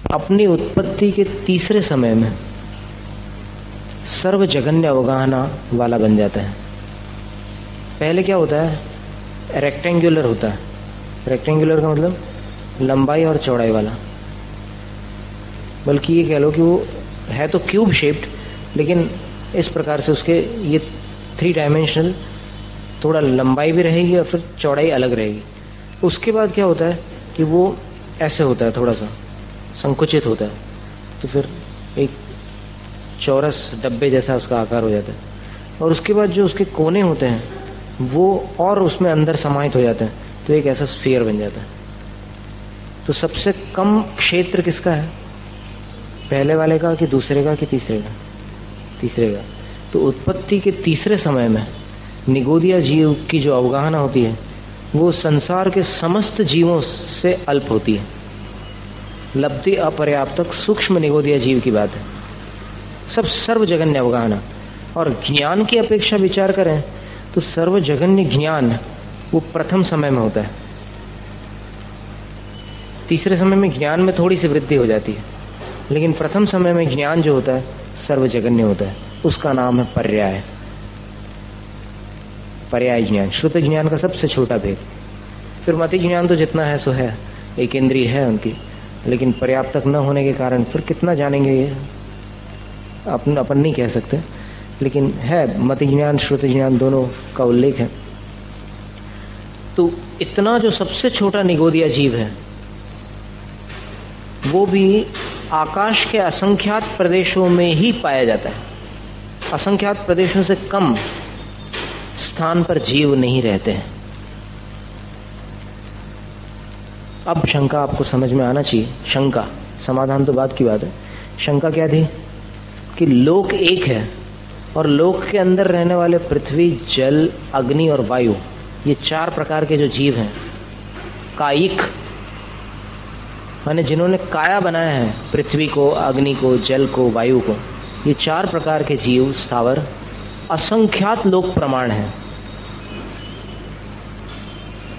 अपनी उत्पत्ति के तीसरे समय में सर्व जघन्य अवगाहना वाला बन जाता है। पहले क्या होता है, रेक्टेंगुलर होता है। रेक्टेंगुलर का मतलब लंबाई और चौड़ाई वाला, बल्कि ये कह लो कि वो है तो क्यूब शेप्ड, लेकिन इस प्रकार से उसके ये 3 डायमेंशनल, थोड़ा लंबाई भी रहेगी और फिर चौड़ाई अलग रहेगी। उसके बाद क्या होता है कि वो ऐसे होता है, थोड़ा सा संकुचित होता है, तो फिर एक चौरस डब्बे जैसा उसका आकार हो जाता है। और उसके बाद जो उसके कोने होते हैं वो और उसमें अंदर समाहित हो जाते हैं, तो एक ऐसा स्फीयर बन जाता है। तो सबसे कम क्षेत्र किसका है, पहले वाले का कि दूसरे का कि तीसरे का? तीसरे का। तो उत्पत्ति के तीसरे समय में निगोदिया जीव की जो अवगाहना होती है वो संसार के समस्त जीवों से अल्प होती है। लब्धि अपर्याप्तक सूक्ष्म निगोदिया जीव की बात है। सब सर्वजघन्य अवगाहना। और ज्ञान की अपेक्षा विचार करें तो सर्वजघन्य ज्ञान वो प्रथम समय में होता है। तीसरे समय में ज्ञान में थोड़ी सी वृद्धि हो जाती है, लेकिन प्रथम समय में ज्ञान जो होता है सर्वजघन्य होता है। उसका नाम है पर्याय। पर्याय ज्ञान, श्रुत ज्ञान का सबसे छोटा भेद। फिर मति ज्ञान तो जितना है सो है, एक इंद्रिय है उनकी, लेकिन पर्याप्त तक न होने के कारण फिर कितना जानेंगे ये अपन नहीं कह सकते, लेकिन है मति ज्ञान श्रुत ज्ञान दोनों का उल्लेख है। तो इतना जो सबसे छोटा निगोदिया जीव है वो भी आकाश के असंख्यात प्रदेशों में ही पाया जाता है। असंख्यात प्रदेशों से कम स्थान पर जीव नहीं रहते हैं। अब शंका आपको समझ में आना चाहिए। शंका, समाधान तो बात की बात है। शंका क्या थी कि लोक एक है और लोक के अंदर रहने वाले पृथ्वी, जल, अग्नि और वायु, ये 4 प्रकार के जो जीव हैं, कायिक माने जिन्होंने काया बनाया है, पृथ्वी को, अग्नि को, जल को, वायु को, ये 4 प्रकार के जीव स्थावर असंख्यात लोक प्रमाण है।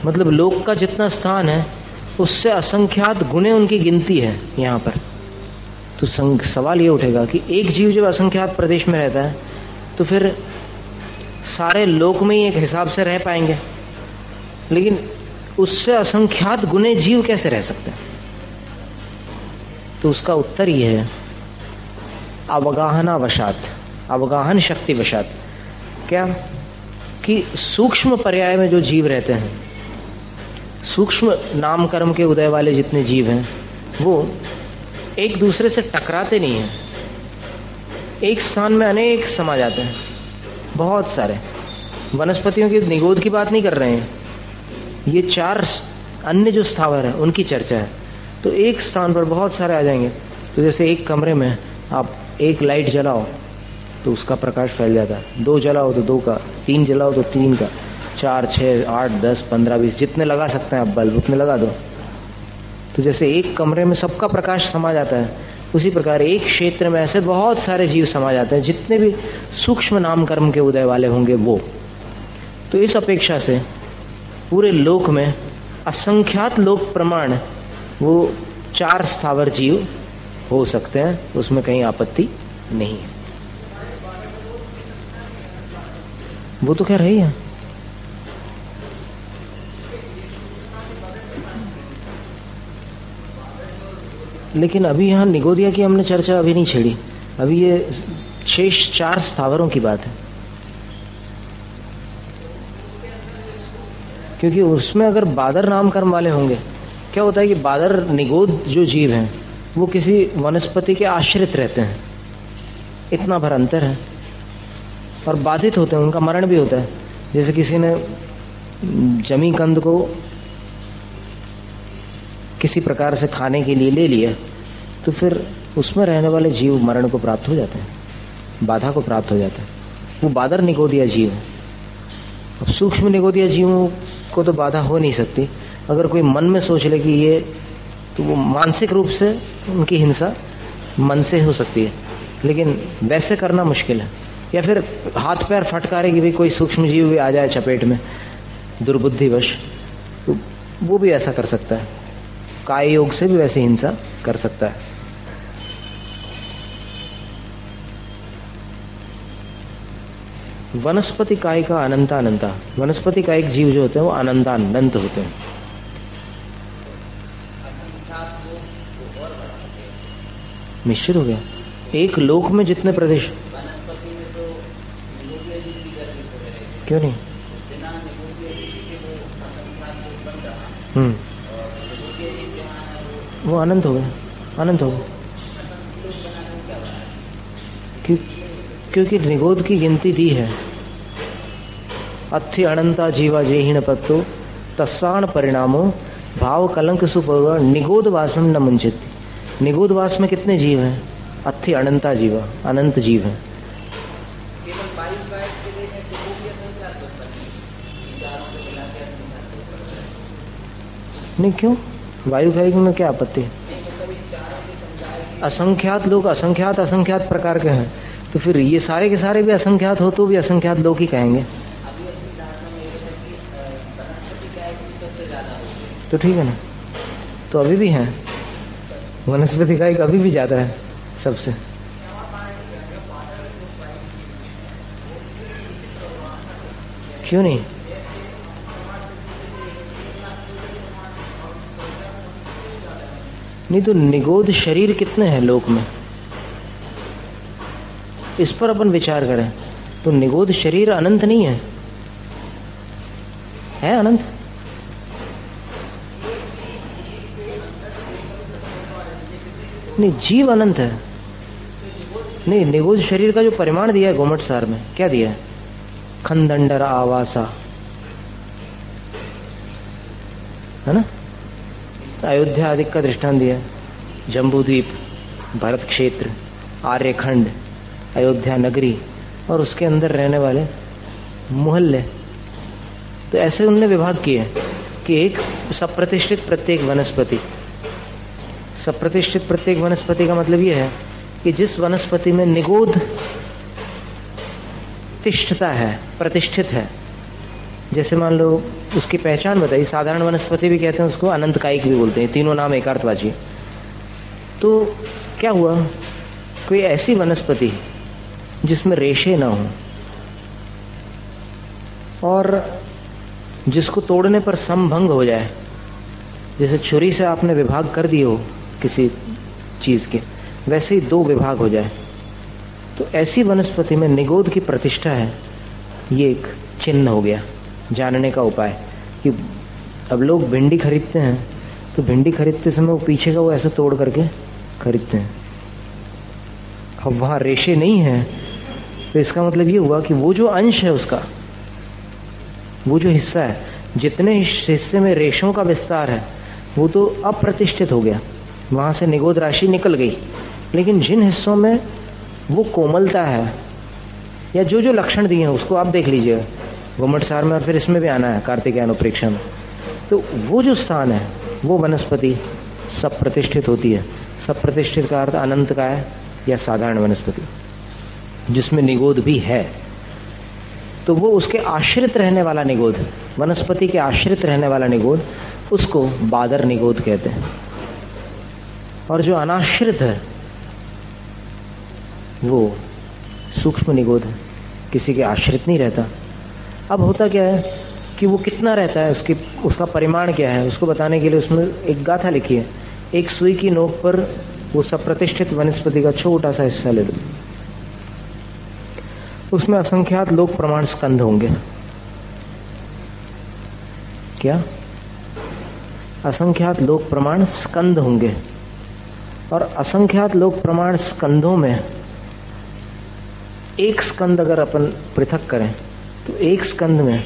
मतलब लोक का जितना स्थान है उससे असंख्यात गुणे उनकी गिनती है यहाँ पर। तो सवाल ये उठेगा कि एक जीव जब असंख्यात प्रदेश में रहता है तो फिर सारे लोक में ही एक हिसाब से रह पाएंगे, लेकिन उससे असंख्यात गुणे जीव कैसे रह सकते हैं? तो उसका उत्तर ये है, अवगाहना वशात, अवगाहन शक्ति वशात। क्या कि सूक्ष्म पर्याय में जो जीव रहते हैं, सूक्ष्म नाम कर्म के उदय वाले जितने जीव हैं वो एक दूसरे से टकराते नहीं हैं। एक स्थान में अनेक समा जाते हैं, बहुत सारे। वनस्पतियों की निगोद की बात नहीं कर रहे हैं, ये 4 अन्य जो स्थावर है उनकी चर्चा है। तो एक स्थान पर बहुत सारे आ जाएंगे। तो जैसे एक कमरे में आप एक लाइट जलाओ तो उसका प्रकाश फैल जाता है, 2 जलाओ तो 2 का, 3 जलाओ तो 3 का, 4, 6, 8, 10, 15, 20 जितने लगा सकते हैं आप बल्ब उतने लगा दो। तो जैसे एक कमरे में सबका प्रकाश समा जाता है, उसी प्रकार एक क्षेत्र में ऐसे बहुत सारे जीव समा जाते हैं, जितने भी सूक्ष्म नाम कर्म के उदय वाले होंगे वो। तो इस अपेक्षा से पूरे लोक में असंख्यात लोक प्रमाण वो 4 स्थावर जीव हो सकते हैं, उसमें कहीं आपत्ति नहीं है। वो तो कह रही है। लेकिन अभी यहाँ निगोदिया की हमने चर्चा अभी नहीं छेड़ी, अभी ये शेष 4 स्थावरों की बात है। क्योंकि उसमें अगर बादर नाम कर्म वाले होंगे, क्या होता है कि बादर निगोद जो जीव हैं वो किसी वनस्पति के आश्रित रहते हैं, इतना भर अंतर है, और बाधित होते हैं, उनका मरण भी होता है। जैसे किसी ने जमी कंद को किसी प्रकार से खाने के लिए ले लिया तो फिर उसमें रहने वाले जीव मरण को प्राप्त हो जाते हैं, बाधा को प्राप्त हो जाता है। वो बादर निगोदिया जीव है। अब सूक्ष्म निगोदिया जीवों को तो बाधा हो नहीं सकती। अगर कोई मन में सोच ले कि ये, तो वो मानसिक रूप से उनकी हिंसा मन से हो सकती है, लेकिन वैसे करना मुश्किल है। या फिर हाथ पैर फटकारे कि भाई कोई सूक्ष्म जीव भी आ जाए चपेट में दुर्बुद्धिवश, तो वो भी ऐसा कर सकता है। काय योग से भी वैसे हिंसा कर सकता है। वनस्पति काय का अनंता, वनस्पति कायिक जीव जो होते हैं वो अनंत होते हैं। निश्चित हो गया। एक लोक में जितने प्रतिशत, क्यों नहीं? वो अनंत हो गया, अनंत हो गया। क्योंकि निगोद की गिनती दी है, अथि अनंता जीवा जेहिण पत्तो तस्साण परिणामो भाव कलंक सुपवा निगोद वासम न मुंचित। निगोद वास में कितने जीव हैं? अथि अनंता जीवा, अनंत जीव हैं। नहीं, क्यों? वायु कायिक में क्या आपत्ति है? असंख्यात लोग असंख्यात प्रकार के हैं, तो फिर ये सारे के सारे भी असंख्यात हो तो भी असंख्यात लोग ही कहेंगे। तो ठीक है ना, तो अभी भी हैं वनस्पति कायिक, अभी भी ज्यादा है सबसे। क्यों नहीं? नहीं तो निगोद शरीर कितने हैं लोक में, इस पर अपन विचार करें तो निगोद शरीर अनंत नहीं है? है अनंत? नहीं, जीव अनंत है। नहीं, निगोद शरीर का जो परिमाण दिया है गोमट सार में, क्या दिया है? खंडंडर आवासा, है ना? अयोध्या आदि का दृष्टांत दिया, जम्बूद्वीप, भरत क्षेत्र, आर्यखंड, अयोध्या नगरी और उसके अंदर रहने वाले मोहल्ले। तो ऐसे उनने विभाग किए कि एक सप्रतिष्ठित प्रत्येक वनस्पति, सप्रतिष्ठित प्रत्येक वनस्पति का मतलब यह है कि जिस वनस्पति में निगोद तिष्ठता है, प्रतिष्ठित है। जैसे मान लो उसकी पहचान बताइए, साधारण वनस्पति भी कहते हैं उसको, अनंत कायिक भी बोलते हैं, तीनों नाम एकार्थवाची। तो क्या हुआ, कोई ऐसी वनस्पति जिसमें रेशे ना हो और जिसको तोड़ने पर समभंग हो जाए, जैसे छुरी से आपने विभाग कर दिए हो किसी चीज के, वैसे ही दो विभाग हो जाए, तो ऐसी वनस्पति में निगोद की प्रतिष्ठा है। ये एक चिन्ह हो गया, जानने का उपाय। कि अब लोग भिंडी खरीदते हैं तो भिंडी खरीदते समय वो पीछे का वो ऐसे तोड़ करके खरीदते हैं। अब वहां रेशे नहीं है तो इसका मतलब ये हुआ कि वो जो अंश है उसका, वो जो हिस्सा है, जितने हिस्से में रेशों का विस्तार है वो तो अप्रतिष्ठित हो गया, वहां से निगोद राशि निकल गई। लेकिन जिन हिस्सों में वो कोमलता है या जो जो लक्षण दिए हैं उसको आप देख लीजिएगा गोमट सार में, और फिर इसमें भी आना है कार्तिकेय अनुप्रेक्षा में, तो वो जो स्थान है वो वनस्पति सब प्रतिष्ठित होती है। सब प्रतिष्ठित का अर्थ अनंत का है या साधारण वनस्पति जिसमें निगोद भी है। तो वो उसके आश्रित रहने वाला निगोद, वनस्पति के आश्रित रहने वाला निगोद, उसको बादर निगोद कहते हैं। और जो अनाश्रित है वो सूक्ष्म निगोद है, किसी के आश्रित नहीं रहता। अब होता क्या है कि वो कितना रहता है, उसका परिमाण क्या है, उसको बताने के लिए उसमें एक गाथा लिखी है। एक सुई की नोक पर वो सब प्रतिष्ठित वनस्पति का छोटा सा हिस्सा ले लो, उसमें असंख्यात लोक प्रमाण स्कंध होंगे। क्या? असंख्यात लोक प्रमाण स्कंध होंगे। और असंख्यात लोक प्रमाण स्कंधों में एक स्कंद अगर अपन पृथक करें तो एक स्कंद में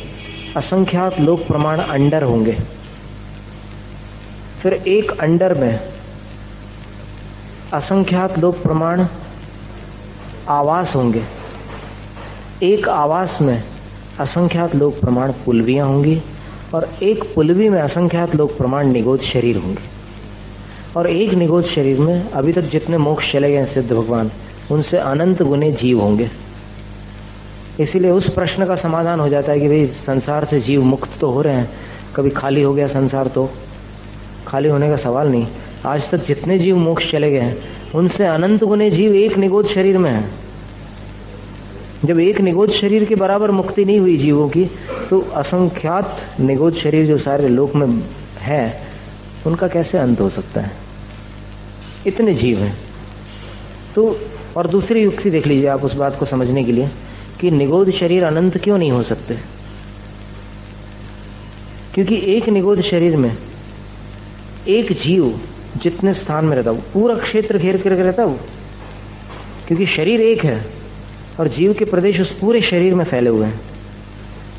असंख्यात लोक प्रमाण अंडर होंगे। फिर एक अंडर में असंख्यात लोक प्रमाण आवास होंगे। एक आवास में असंख्यात लोक प्रमाण पुलवियां होंगी और एक पुलवी में असंख्यात लोक प्रमाण निगोद शरीर होंगे। और एक निगोद शरीर में अभी तक जितने मोक्ष चले गए सिद्ध भगवान, उनसे अनंत गुने जीव होंगे। इसीलिए उस प्रश्न का समाधान हो जाता है कि भाई संसार से जीव मुक्त तो हो रहे हैं, कभी खाली हो गया संसार तो खाली होने का सवाल नहीं। आज तक जितने जीव मोक्ष चले गए हैं उनसे अनंत गुने जीव एक निगोद शरीर में है। जब एक निगोद शरीर के बराबर मुक्ति नहीं हुई जीवों की, तो असंख्यात निगोद शरीर जो सारे लोक में है उनका कैसे अंत हो सकता है? इतने जीव हैं। तो और दूसरी युक्ति देख लीजिए आप उस बात को समझने के लिए कि निगोद शरीर अनंत क्यों नहीं हो सकते। क्योंकि एक निगोद शरीर में एक जीव जितने स्थान में रहता है पूरा क्षेत्र घेर कर रहता है वो, क्योंकि शरीर एक है और जीव के प्रदेश उस पूरे शरीर में फैले हुए हैं।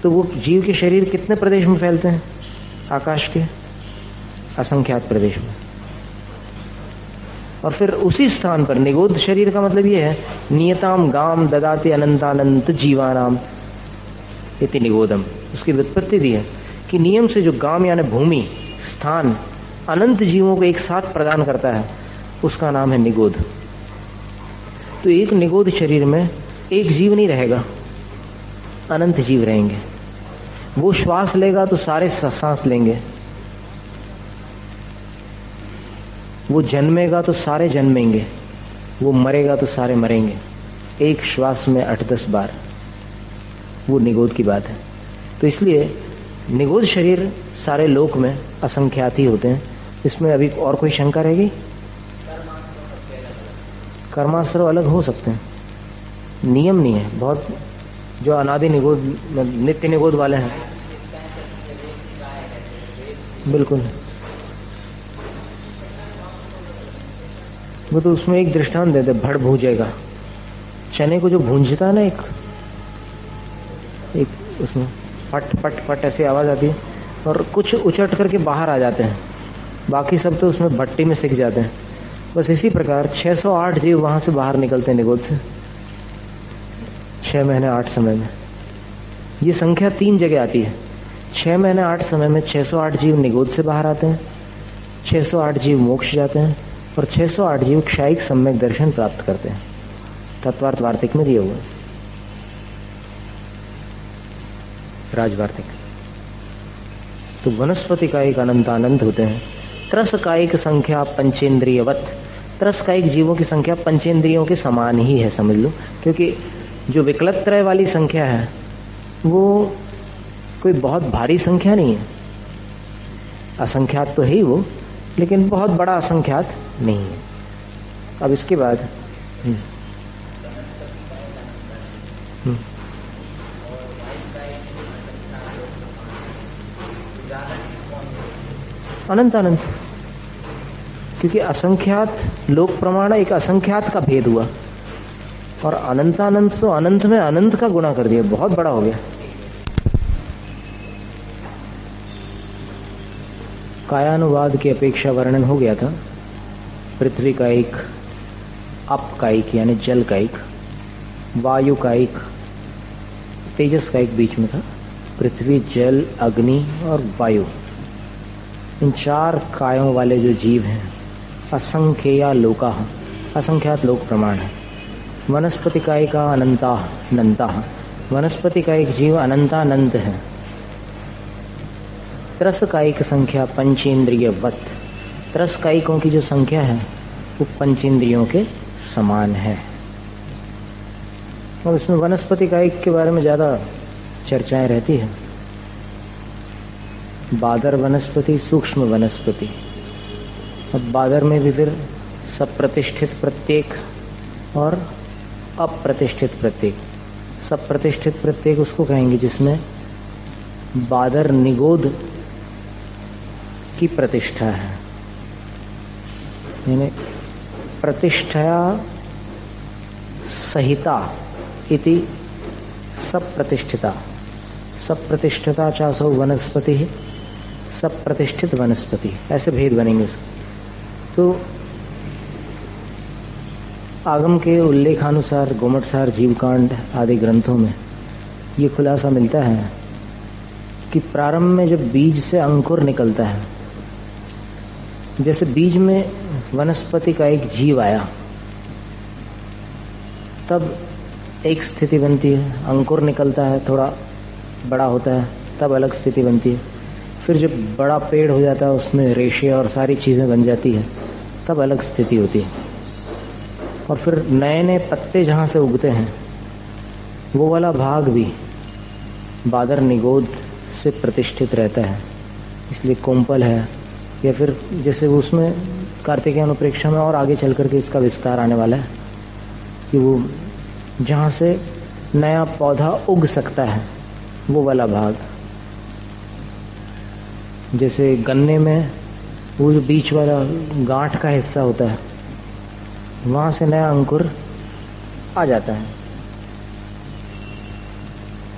तो वो जीव के शरीर कितने प्रदेश में फैलते हैं? आकाश के असंख्यात प्रदेश में। और फिर उसी स्थान पर निगोद शरीर का मतलब ये है, नियताम गाम ददाते अनंतानंत जीवानाम इति निगोदम। उसकी व्युत्पत्ति दी है कि नियम से जो गाम यानी भूमि स्थान अनंत जीवों को एक साथ प्रदान करता है, उसका नाम है निगोद। तो एक निगोद शरीर में एक जीव नहीं रहेगा, अनंत जीव रहेंगे। वो श्वास लेगा तो सारे सांस लेंगे, वो जन्मेगा तो सारे जन्मेंगे, वो मरेगा तो सारे मरेंगे, एक श्वास में 8-10 बार। वो निगोद की बात है। तो इसलिए निगोद शरीर सारे लोक में असंख्यात ही होते हैं। इसमें अभी और कोई शंका रहेगी? कर्माश्रव अलग हो सकते हैं, नियम नहीं है। बहुत जो अनादि निगोद नित्य निगोद वाले हैं, बिल्कुल वो तो उसमें एक दृष्टांत देते, भड़ भूजेगा। चने को जो भूंजता है ना, एक उसमें पट पट पट ऐसी आवाज आती है और कुछ उचट करके बाहर आ जाते हैं, बाकी सब तो उसमें भट्टी में सिक जाते हैं। बस इसी प्रकार 608 जीव वहां से बाहर निकलते हैं निगोद से 6 महीने 8 समय में। ये संख्या 3 जगह आती है। 6 महीने 8 समय में 608 जीव निगोद से बाहर आते हैं, 608 जीव मोक्ष जाते हैं और 608 जीव क्षायिक सम्यक दर्शन प्राप्त करते हैं। तत्वार्थ वार्तिक में दिया हुआ है, राजवार्तिक। तो वनस्पति का एक अनंतानंत होते हैं। त्रस कायिक संख्या पंचेंद्रियवत। त्रस कायिक जीवों की संख्या पंचेंद्रियों के समान ही है, समझ लो। क्योंकि जो विकलत्रय वाली संख्या है वो कोई बहुत भारी संख्या नहीं है। असंख्यात तो है ही वो, लेकिन बहुत बड़ा असंख्यात नहीं है। अब इसके बाद अनंत अनंत, क्योंकि असंख्यात लोक प्रमाण एक असंख्यात का भेद हुआ और अनंतानंत तो अनंत में अनंत का गुणा कर दिया, बहुत बड़ा हो गया। कायानुवाद की अपेक्षा वर्णन हो गया था। पृथ्वी का एक अप कायिक यानी जल कायिक, वायु कायिक, तेजस कायिक बीच में था। पृथ्वी, जल, अग्नि और वायु, इन 4 कायों वाले जो जीव हैं असंख्या लोका, असंख्यात लोक प्रमाण है। वनस्पति काय का अनंता अनंता, वनस्पति का एक जीव अनंतानंत है। त्रस कायिक संख्या पंचेंद्रियवत, त्रस कायिकों की जो संख्या है वो पंचेंद्रियों के समान है। और इसमें वनस्पति कायिक के बारे में ज़्यादा चर्चाएं रहती है। बादर वनस्पति, सूक्ष्म वनस्पति। अब बादर में भी फिर सप्रतिष्ठित प्रत्येक और अप्रतिष्ठित प्रत्येक। सप्रतिष्ठित प्रत्येक उसको कहेंगे जिसमें बादर निगोद की प्रतिष्ठा है, यानी प्रतिष्ठा सहिता इति सप्रतिष्ठिता। सप्रतिष्ठिता चासौ वनस्पति, सब प्रतिष्ठित वनस्पति, ऐसे भेद बनेंगे उसके। तो आगम के उल्लेखानुसार गोमटसार, जीवकांड आदि ग्रंथों में ये खुलासा मिलता है कि प्रारंभ में जब बीज से अंकुर निकलता है, जैसे बीज में वनस्पति का एक जीव आया, तब एक स्थिति बनती है। अंकुर निकलता है, थोड़ा बड़ा होता है, तब अलग स्थिति बनती है। फिर जब बड़ा पेड़ हो जाता है, उसमें रेशे और सारी चीज़ें बन जाती है, तब अलग स्थिति होती है। और फिर नए नए पत्ते जहाँ से उगते हैं, वो वाला भाग भी बादर निगोद से प्रतिष्ठित रहता है, इसलिए कोम्पल है। या फिर जैसे उसमें कार्तिकेय अनुप्रेक्षा में और आगे चल करके इसका विस्तार आने वाला है कि वो जहाँ से नया पौधा उग सकता है वो वाला भाग, जैसे गन्ने में वो जो बीच वाला गांठ का हिस्सा होता है वहाँ से नया अंकुर आ जाता है।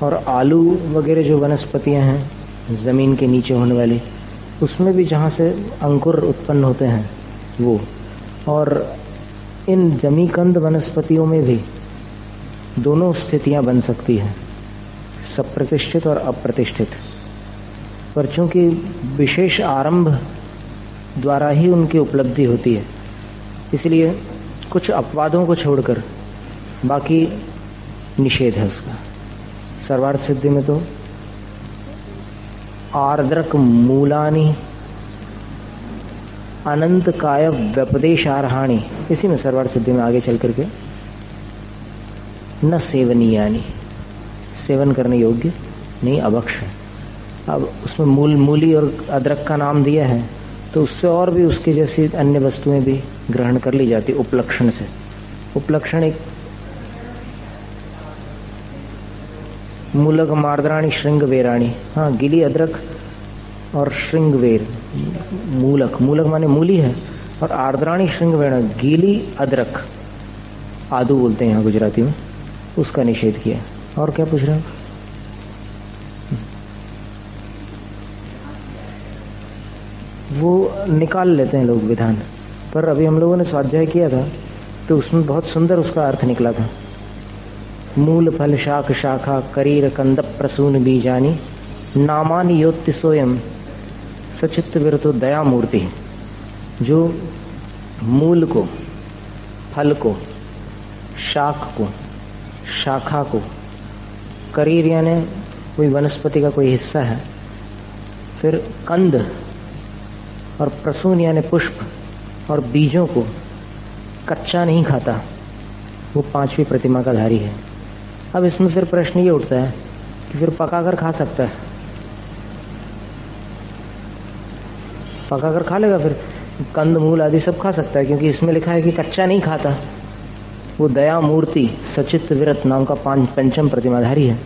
और आलू वगैरह जो वनस्पतियाँ हैं ज़मीन के नीचे होने वाली, उसमें भी जहाँ से अंकुर उत्पन्न होते हैं वो, और इन जमीकंद वनस्पतियों में भी दोनों स्थितियाँ बन सकती हैं, सप्रतिष्ठित और अप्रतिष्ठित। पर चूँकि विशेष आरंभ द्वारा ही उनकी उपलब्धि होती है, इसलिए कुछ अपवादों को छोड़कर बाकी निषेध है उसका। सर्वार्थ सिद्धि में तो आर्द्रक मूलानि अनंत काय व्यपदेशार्हाणि, इसी में सर्वार्थ सिद्धि में आगे चल करके न सेवनीयानि, सेवन करने योग्य नहीं, अभक्ष है। अब उसमें मूली और अदरक का नाम दिया है तो उससे और भी उसकी जैसी अन्य वस्तुएं भी ग्रहण कर ली जाती उपलक्षण से। उपलक्षण एक मूलक मार्द्राणी श्रृंगवेराणी, हाँ गिली अदरक और श्रृंगवेर, मूलक माने मूली है, और आर्द्राणी श्रृंगवेरा गीली अदरक, आदू बोलते हैं यहाँ गुजराती में, उसका निषेध किया। और क्या पूछ रहे हैं? वो निकाल लेते हैं लोग विधान, पर अभी हम लोगों ने स्वाध्याय किया था तो उसमें बहुत सुंदर उसका अर्थ निकला था। मूल फल शाख शाखा करीर कंद प्रसून बीजानी नामानि योत्ति सोयम सचित्त विरतो दया मूर्ति। जो मूल को, फल को, शाख को, शाखा को, करीर यानी कोई वनस्पति का कोई हिस्सा है, फिर कंद और प्रसून यानी पुष्प और बीजों को कच्चा नहीं खाता, वो पांचवी प्रतिमा का धारी है। अब इसमें फिर प्रश्न ये उठता है कि फिर पकाकर खा सकता है? पकाकर खा लेगा, फिर कंद मूल आदि सब खा सकता है, क्योंकि इसमें लिखा है कि कच्चा नहीं खाता। वो दया मूर्ति सचित्त विरत नाम का पंचम प्रतिमाधारी है।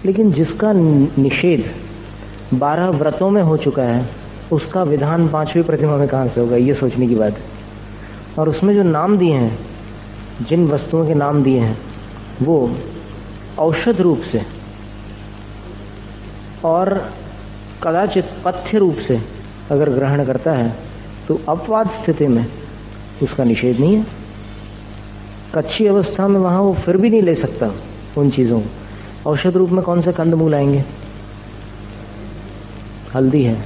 लेकिन जिसका निषेध 12 व्रतों में हो चुका है, उसका विधान पांचवी प्रतिमा में कहाँ से होगा, ये सोचने की बात है। और उसमें जो नाम दिए हैं, जिन वस्तुओं के नाम दिए हैं, वो औषध रूप से और कदाचित पथ्य रूप से अगर ग्रहण करता है तो अपवाद स्थिति में उसका निषेध नहीं है। कच्ची अवस्था में वहाँ वो फिर भी नहीं ले सकता उन चीज़ों को। औषध रूप में कौन से कंद मूल आएंगे? हल्दी है,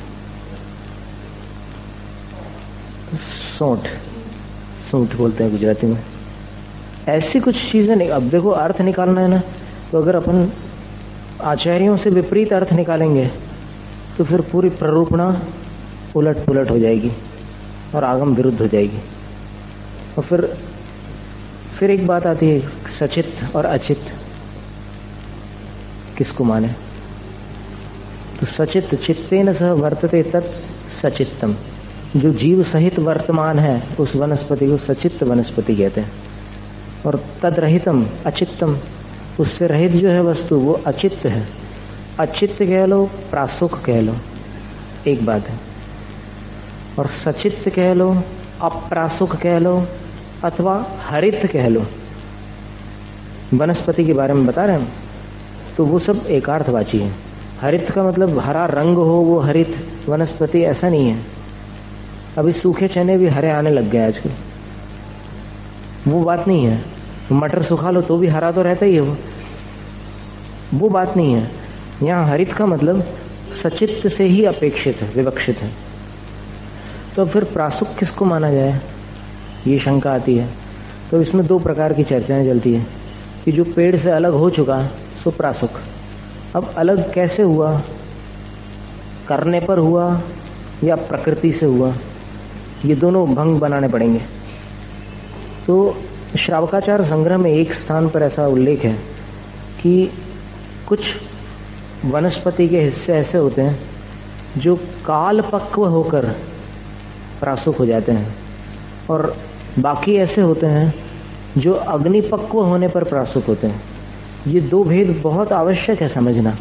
सूंठ बोलते हैं गुजराती में। ऐसी कुछ चीज़ें नहीं। अब देखो अर्थ निकालना है ना, तो अगर अपन आचार्यों से विपरीत अर्थ निकालेंगे तो फिर पूरी प्ररूपणा उलट पुलट हो जाएगी और आगम विरुद्ध हो जाएगी। और फिर एक बात आती है, सचित और अचित किसको माने? तो सचित चित्तेन सह वर्तते तत् सचित्तम, जो जीव सहित वर्तमान है उस वनस्पति को सचित्त वनस्पति कहते हैं। और तद्रहितम अचित्तम, उससे रहित जो है वस्तु वो अचित्त है। अचित्त कह लो, प्रासुक कह लो, एक बात है। और सचित्त कह लो, अप्रासुक कह लो, अथवा हरित कह लो। वनस्पति के बारे में बता रहे हैं तो वो सब एकार्थवाची है। हरित का मतलब हरा रंग हो वो हरित वनस्पति, ऐसा नहीं है। अभी सूखे चने भी हरे आने लग गए आजकल, वो बात नहीं है। मटर सुखा लो तो भी हरा तो रहता ही है, वो बात नहीं है। यहाँ हरित का मतलब सचित्त से ही अपेक्षित है, विवक्षित है। तो फिर प्रासुक किसको माना जाए, ये शंका आती है। तो इसमें 2 प्रकार की चर्चाएं चलती है कि जो पेड़ से अलग हो चुका सो प्रासुक। अब अलग कैसे हुआ, करने पर हुआ या प्रकृति से हुआ, ये दोनों भंग बनाने पड़ेंगे। तो श्रावकाचार संग्रह में एक स्थान पर ऐसा उल्लेख है कि कि कुछ वनस्पति के हिस्से ऐसे होते हैं जो काल पक्व होकर प्रासुक हो जाते हैं, और बाकी ऐसे होते हैं जो अग्निपक्व होने पर प्रासुक होते हैं। ये दो भेद बहुत आवश्यक है समझना,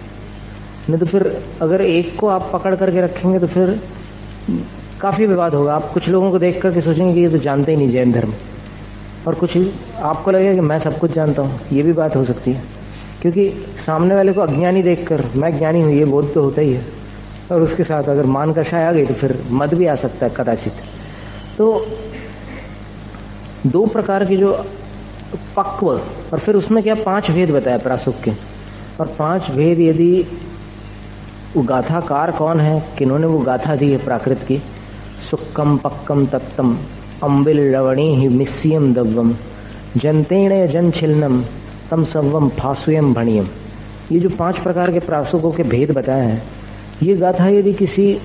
नहीं तो फिर अगर एक को आप पकड़ करके रखेंगे तो फिर काफ़ी विवाद होगा। आप कुछ लोगों को देख करके सोचेंगे कि ये तो जानते ही नहीं जैन धर्म, और कुछ आपको लगेगा कि मैं सब कुछ जानता हूँ। ये भी बात हो सकती है, क्योंकि सामने वाले को अज्ञानी देखकर मैं ज्ञानी हूँ ये बोध तो होता ही है, और उसके साथ अगर मान कषाय आ गई तो फिर मत भी आ सकता है कदाचित। तो दो प्रकार की जो पक्व, और फिर उसमें क्या 5 भेद बताया प्रासुक के, और 5 भेद यदि वो गाथाकार कौन है, किन्होंने वो गाथा दी है प्राकृत की, सुक्कम पक्कम तत्तम अम्बिल लवणी ही मिस्सियम दव्वम जनतेण जन छिलनम तम सव्वम फासुयम भणियम। ये जो 5 प्रकार के प्रासुकों के भेद बताए हैं, ये गाथा यदि किसी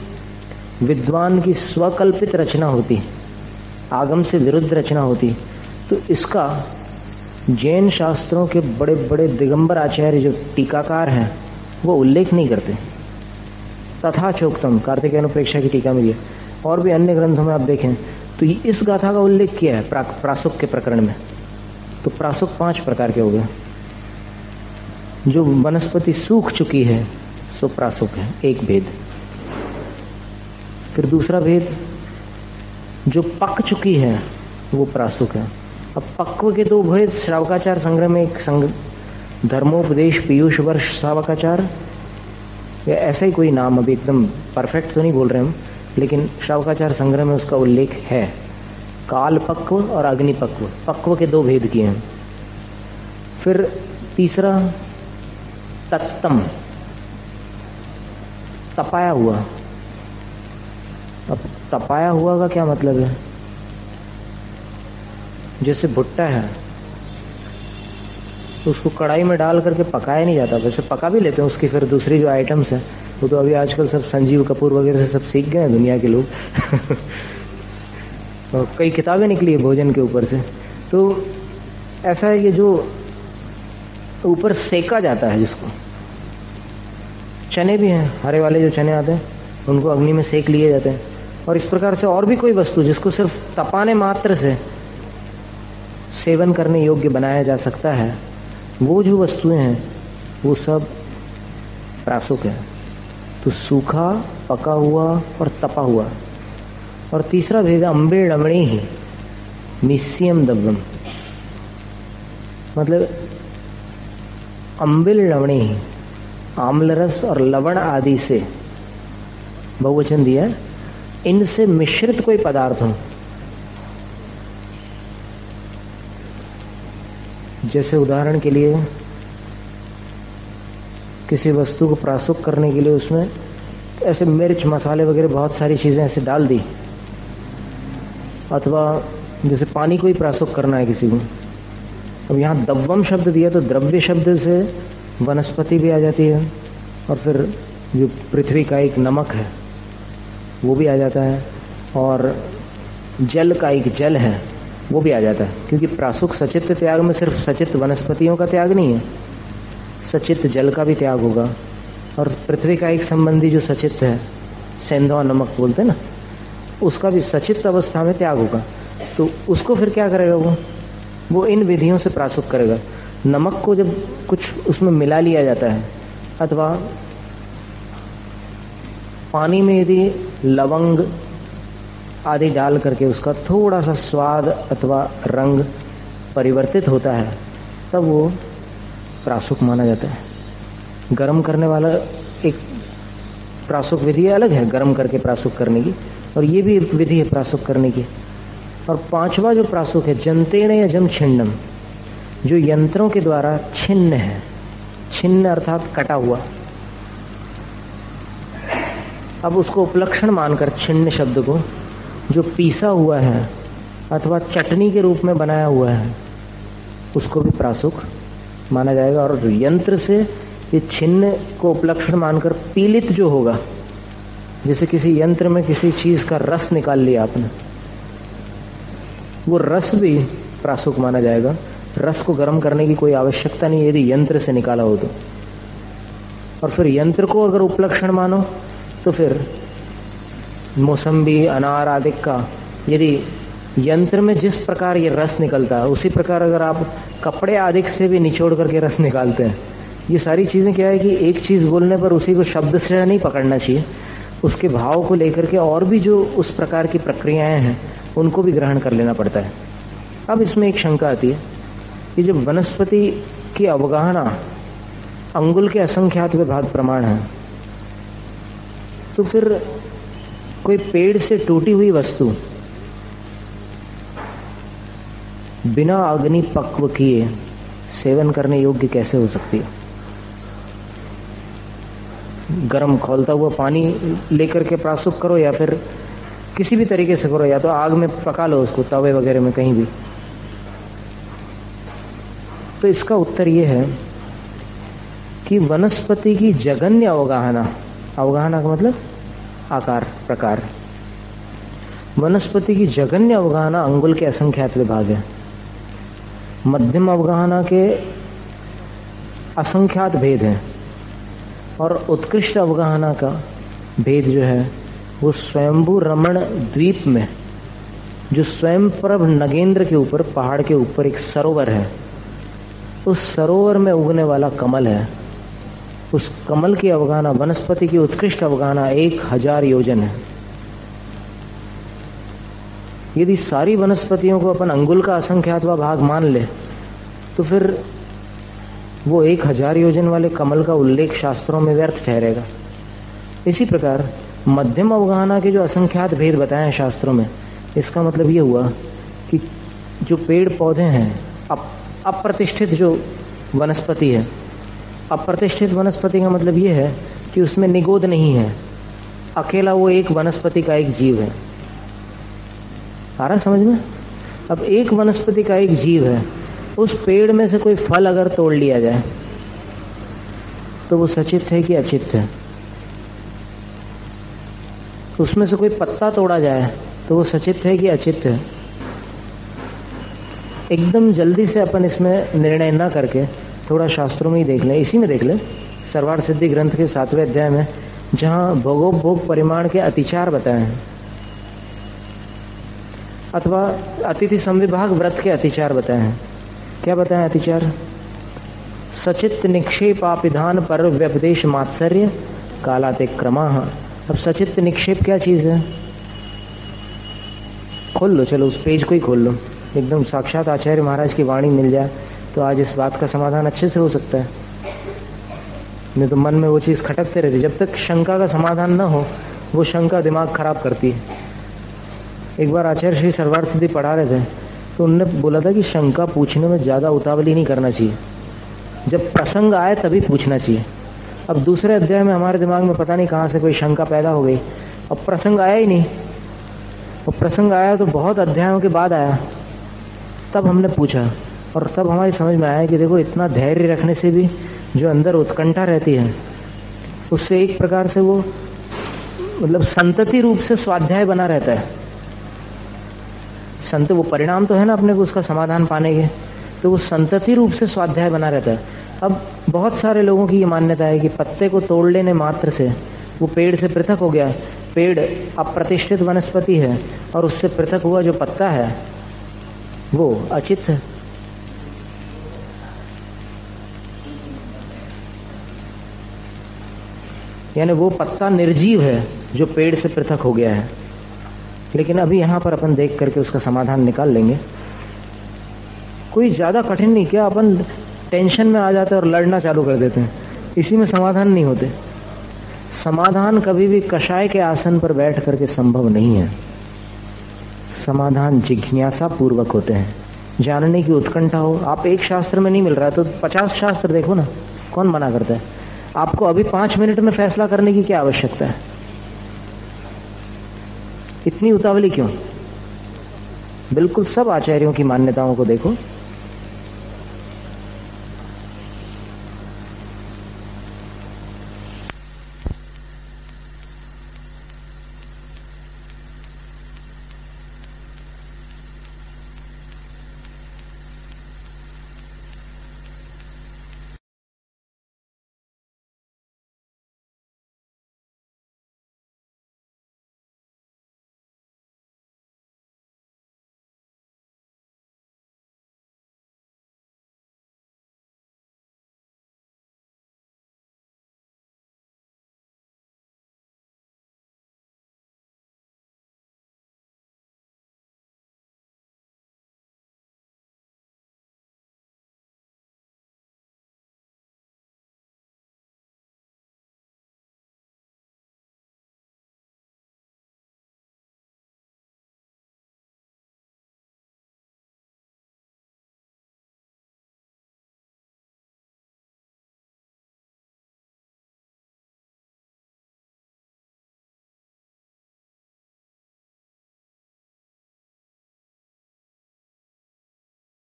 विद्वान की स्वकल्पित रचना होती, आगम से विरुद्ध रचना होती, तो इसका जैन शास्त्रों के बड़े बड़े दिगंबर आचार्य जो टीकाकार हैं वो उल्लेख नहीं करते। तथा चोक्तम कार्तिकेय अनुप्रेक्षा की टीका में दिया, और भी अन्य ग्रंथों में आप देखें तो इस गाथा का उल्लेख किया है प्रासुक के प्रकरण में। तो प्रासुक 5 प्रकार के हो गए। जो वनस्पति सूख चुकी है सो प्रासुक है, एक भेद। फिर दूसरा भेद, जो पक चुकी है वो प्रासुक है। अब पक्व के 2 भेद श्रावकाचार संग्रह में, एक धर्मोपदेश पीयूष वर्ष श्रावकाचार, या ऐसा ही कोई नाम, अभी एकदम परफेक्ट तो नहीं बोल रहे हम, लेकिन श्रावकाचार संग्रह में उसका उल्लेख है। काल पक्व और अग्निपक्व, पक्व के 2 भेद किए हैं। फिर तीसरा तत्तम, तपाया हुआ। अब तपाया हुआ का क्या मतलब है? जैसे भुट्टा है तो उसको कढ़ाई में डाल करके पकाया नहीं जाता, वैसे पका भी लेते हैं उसकी फिर दूसरी जो आइटम्स हैं वो तो अभी आजकल सब संजीव कपूर वगैरह से सब सीख गए हैं दुनिया के लोग और कई किताबें निकली है भोजन के ऊपर से। तो ऐसा है कि जो ऊपर सेका जाता है, जिसको चने भी हैं, हरे वाले जो चने आते हैं उनको अग्नि में सेक लिए जाते हैं, और इस प्रकार से और भी कोई वस्तु जिसको सिर्फ तपाने मात्र से सेवन करने योग्य बनाया जा सकता है, वो जो वस्तुएं हैं वो सब प्रासुक है। तो सूखा, पका हुआ और तपा हुआ। और तीसरा भेद अम्बिल लवणी ही मिस्सियम दव्वम, मतलब अम्बिल लवणी ही, आम्ल रस और लवण आदि से बहुवचन दिया है, इनसे मिश्रित कोई पदार्थ हो। जैसे उदाहरण के लिए किसी वस्तु को प्रासुक करने के लिए उसमें ऐसे मिर्च मसाले वगैरह बहुत सारी चीज़ें ऐसे डाल दी, अथवा जैसे पानी को ही प्रासुक करना है किसी को। अब यहाँ दव्वम शब्द दिया तो द्रव्य शब्द से वनस्पति भी आ जाती है, और फिर जो पृथ्वी का एक नमक है वो भी आ जाता है, और जल का एक जल है वो भी आ जाता है, क्योंकि प्रासुक सचित्त त्याग में सिर्फ सचित्त वनस्पतियों का त्याग नहीं है, सचित्त जल का भी त्याग होगा, और पृथ्वी का एक संबंधी जो सचित्त है, सेंधवा नमक बोलते हैं ना, उसका भी सचित्त अवस्था में त्याग होगा। तो उसको फिर क्या करेगा वो इन विधियों से प्रासुक करेगा। नमक को जब कुछ उसमें मिला लिया जाता है, अथवा पानी में यदि लवंग आदि डाल करके उसका थोड़ा सा स्वाद अथवा रंग परिवर्तित होता है, तब वो प्रासुक माना जाता है। गरम करने वाला एक प्रासुक विधि अलग है, गरम करके प्रासुक करने की, और ये भी विधि है प्रासुक करने की। और 5वां जो प्रासुक है जंतेण या जम छिन्नम, जो यंत्रों के द्वारा छिन्न है, छिन्न अर्थात कटा हुआ। अब उसको उपलक्षण मानकर छिन्न शब्द को, जो पीसा हुआ है अथवा चटनी के रूप में बनाया हुआ है, उसको भी प्रासुक माना जाएगा। और यंत्र से ये छिन्न को उपलक्षण मानकर पीलित जो होगा, जैसे किसी यंत्र में किसी चीज का रस निकाल लिया आपने, वो रस भी प्रासुक माना जाएगा। रस को गर्म करने की कोई आवश्यकता नहीं यदि यंत्र से निकाला हो तो। और फिर यंत्र को अगर उपलक्षण मानो तो फिर मौसम्बी, अनार आदि का यदि यंत्र में जिस प्रकार ये रस निकलता है उसी प्रकार अगर आप कपड़े आदि से भी निचोड़ करके रस निकालते हैं, ये सारी चीज़ें क्या है कि एक चीज़ बोलने पर उसी को शब्द से नहीं पकड़ना चाहिए, उसके भाव को लेकर के और भी जो उस प्रकार की प्रक्रियाएं हैं उनको भी ग्रहण कर लेना पड़ता है। अब इसमें एक शंका आती है कि जब वनस्पति की अवगाहना अंगुल के असंख्यात विभाग प्रमाण है, तो फिर कोई पेड़ से टूटी हुई वस्तु बिना अग्नि पक्व किए सेवन करने योग्य कैसे हो सकती है? गर्म खौलता हुआ पानी लेकर के प्रासुप करो या फिर किसी भी तरीके से करो, या तो आग में पका लो उसको, तवे वगैरह में कहीं भी। तो इसका उत्तर यह है कि वनस्पति की जगन्य अवगाहना, अवगाहना का मतलब आकार प्रकार, वनस्पति की जगन्य अवगाहना अंगुल के असंख्यात विभाग है। मध्यम अवगाहना के असंख्यात भेद हैं और उत्कृष्ट अवगाहना का भेद जो है वो स्वयंभू रमण द्वीप में जो स्वयंप्रभ नगेंद्र के ऊपर, पहाड़ के ऊपर एक सरोवर है, उस सरोवर में उगने वाला कमल है। उस कमल की अवगाहना, वनस्पति की उत्कृष्ट अवगाहना 1000 योजन है। यदि सारी वनस्पतियों को अपन अंगुल का असंख्यातवा भाग मान ले तो फिर वो 1000 योजन वाले कमल का उल्लेख शास्त्रों में व्यर्थ ठहरेगा। इसी प्रकार मध्यम अवगाहना के जो असंख्यात भेद बताए हैं शास्त्रों में, इसका मतलब ये हुआ कि जो पेड़ पौधे हैं, अप्रतिष्ठित जो वनस्पति है, अप्रतिष्ठित वनस्पति का मतलब ये है कि उसमें निगोद नहीं है, अकेला वो एक वनस्पति का एक जीव है। आ रहा समझ में? अब एक वनस्पति का एक जीव है, उस पेड़ में से कोई फल अगर तोड़ लिया जाए तो वो सचित है कि अचित है? उसमें से कोई पत्ता तोड़ा जाए तो वो सचित है कि अचित है? एकदम जल्दी से अपन इसमें निर्णय ना करके थोड़ा शास्त्रों में ही देख लें। इसी में देख लें, सर्वार्थ सिद्धि ग्रंथ के 7वें अध्याय में, जहाँ भोगोपभोग परिमाण के अतिचार बताए हैं, अथवा अतिथि संविभाग व्रत के अतिचार बताए हैं। क्या बताएं अतिचार? सचित निक्षेपापिधान पर व्यपदेश मात्सर्य कालाते क्रमाः। अब सचित निक्षेप क्या चीज़ है? खोल लो, चलो उस पेज को ही खोल लो, एकदम साक्षात आचार्य महाराज की वाणी मिल जाए तो आज इस बात का समाधान अच्छे से हो सकता है। नहीं तो मन में वो चीज़ खटकते रहती। जब तक शंका का समाधान न हो, वो शंका दिमाग खराब करती है। एक बार आचार्य श्री सर्वार्थ सिद्धि पढ़ा रहे थे तो उनने बोला था कि शंका पूछने में ज़्यादा उतावली नहीं करना चाहिए, जब प्रसंग आए तभी पूछना चाहिए। अब दूसरे अध्याय में हमारे दिमाग में पता नहीं कहाँ से कोई शंका पैदा हो गई, अब प्रसंग आया ही नहीं। और प्रसंग आया तो बहुत अध्यायों के बाद आया, तब हमने पूछा और तब हमारी समझ में आया कि देखो, इतना धैर्य रखने से भी जो अंदर उत्कंठा रहती है उससे एक प्रकार से वो मतलब संतति रूप से स्वाध्याय बना रहता है। संत वो परिणाम तो है ना अपने को उसका समाधान पाने के, तो वो संतति रूप से स्वाध्याय बना रहता है। अब बहुत सारे लोगों की ये मान्यता है कि पत्ते को तोड़ लेने मात्र से वो पेड़ से पृथक हो गया। पेड़ अप्रतिष्ठित वनस्पति है और उससे पृथक हुआ जो पत्ता है वो अचित है। यानी वो पत्ता निर्जीव है जो पेड़ से पृथक हो गया है। लेकिन अभी यहाँ पर अपन देख करके उसका समाधान निकाल लेंगे। कोई ज़्यादा कठिन नहीं, क्या अपन टेंशन में आ जाते हैं और लड़ना चालू कर देते हैं, इसी में समाधान नहीं होते। समाधान कभी भी कषाय के आसन पर बैठ करके संभव नहीं है। समाधान जिज्ञासा पूर्वक होते हैं, जानने की उत्कंठा हो। आप एक शास्त्र में नहीं मिल रहा है तो 50 शास्त्र देखो ना, कौन मना करता है? आपको अभी 5 मिनट में फैसला करने की क्या आवश्यकता है? इतनी उतावली क्यों? बिल्कुल सब आचार्यों की मान्यताओं को देखो,